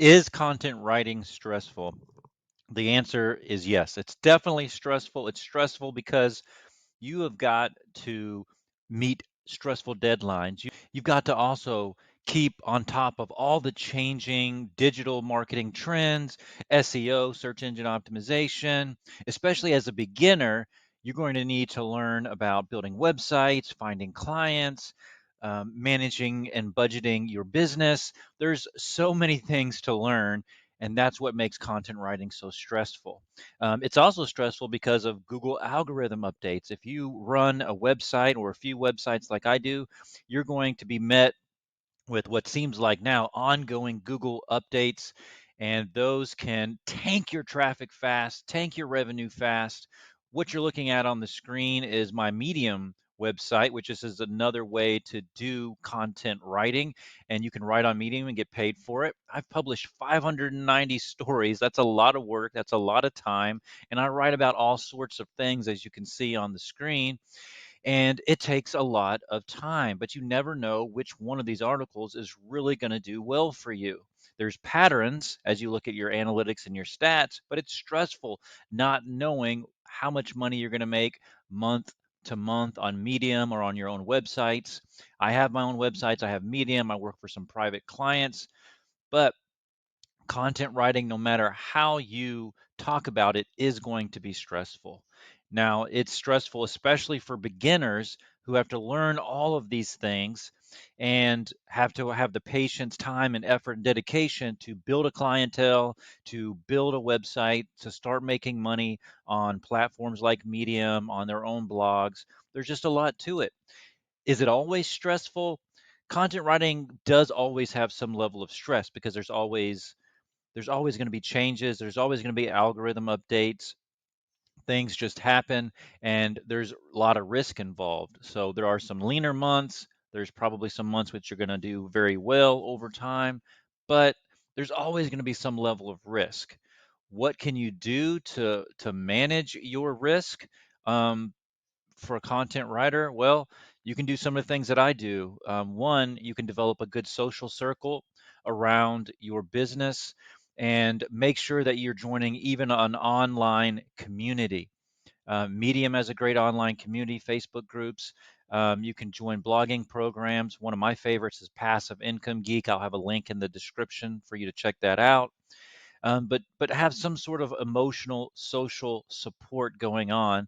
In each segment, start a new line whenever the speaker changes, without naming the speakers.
Is content writing stressful? The answer is yes. It's definitely stressful. It's stressful because you have got to meet stressful deadlines. You've got to also keep on top of all the changing digital marketing trends, SEO, search engine optimization. Especially as a beginner, you're going to need to learn about building websites, finding clients, managing and budgeting your business. There's so many things to learn, and that's what makes content writing so stressful. It's also stressful because of Google algorithm updates. If you run a website or a few websites like I do, you're going to be met with what seems like now ongoing Google updates, and those can tank your traffic fast, tank your revenue fast. What you're looking at on the screen is my Medium website, which is another way to do content writing, and you can write on Medium and get paid for it. I've published 590 stories. That's a lot of work, that's a lot of time, and I write about all sorts of things, as you can see on the screen, and it takes a lot of time, but you never know which one of these articles is really going to do well for you. There's patterns as you look at your analytics and your stats, but it's stressful not knowing how much money you're going to make month to month on Medium or on your own websites. I have my own websites, I have Medium, I work for some private clients, but content writing, no matter how you talk about it, is going to be stressful. Now, it's stressful, especially for beginners who have to learn all of these things and have to have the patience, time, and effort and dedication to build a clientele, to build a website, to start making money on platforms like Medium, on their own blogs. There's just a lot to it. Is it always stressful? Content writing does always have some level of stress because there's always going to be changes. There's always going to be algorithm updates. Things just happen, and there's a lot of risk involved. So there are some leaner months. There's probably some months which you're going to do very well over time, but there's always going to be some level of risk. What can you do to manage your risk? Um, for a content writer? Well, you can do some of the things that I do. One, you can develop a good social circle around your business and make sure that you're joining even an online community. Medium has a great online community, Facebook groups. You can join blogging programs. One of my favorites is Passive Income Geek. I'll have a link in the description for you to check that out. But have some sort of emotional social support going on,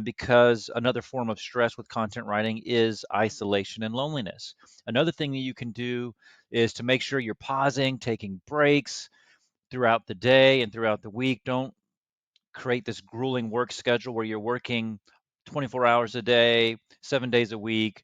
because another form of stress with content writing is isolation and loneliness. Another thing that you can do is to make sure you're pausing, taking breaks throughout the day and throughout the week. Don't create this grueling work schedule where you're working 24 hours a day, 7 days a week,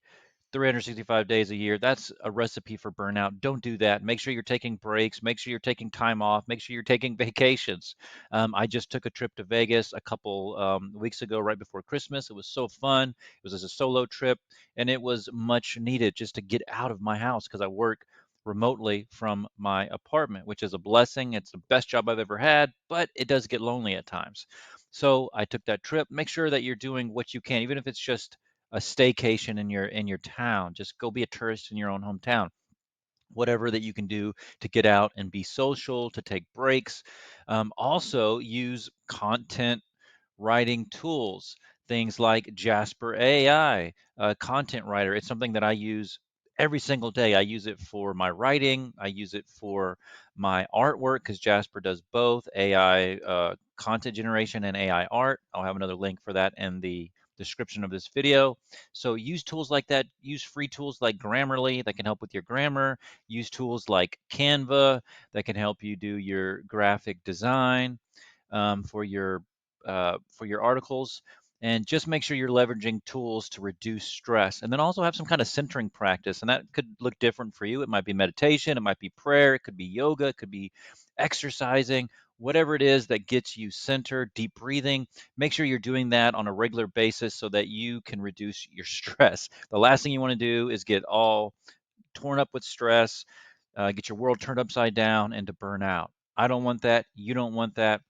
365 days a year. That's a recipe for burnout. Don't do that. Make sure you're taking breaks. Make sure you're taking time off. Make sure you're taking vacations. I just took a trip to Vegas a couple weeks ago, right before Christmas. It was so fun. It was as a solo trip, and it was much needed just to get out of my house because I work remotely from my apartment, which is a blessing. It's the best job I've ever had, but it does get lonely at times. So I took that trip. Make sure that you're doing what you can, even if it's just a staycation in your town. Just go be a tourist in your own hometown. Whatever that you can do to get out and be social, to take breaks. Also, use content writing tools, things like Jasper AI, content writer. It's something that I use every single day. I use it for my writing, I use it for my artwork because Jasper does both AI content generation and AI art. I'll have another link for that in the description of this video. So use tools like that. Use free tools like Grammarly that can help with your grammar. Use tools like Canva that can help you do your graphic design for your articles, and just make sure you're leveraging tools to reduce stress. And then also have some kind of centering practice, and that could look different for you. It might be meditation, it might be prayer, it could be yoga, it could be exercising. Whatever it is that gets you centered, deep breathing, make sure you're doing that on a regular basis so that you can reduce your stress. The last thing you want to do is get all torn up with stress, get your world turned upside down, and to burn out. I don't want that. You don't want that.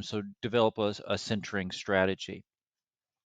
So develop a centering strategy.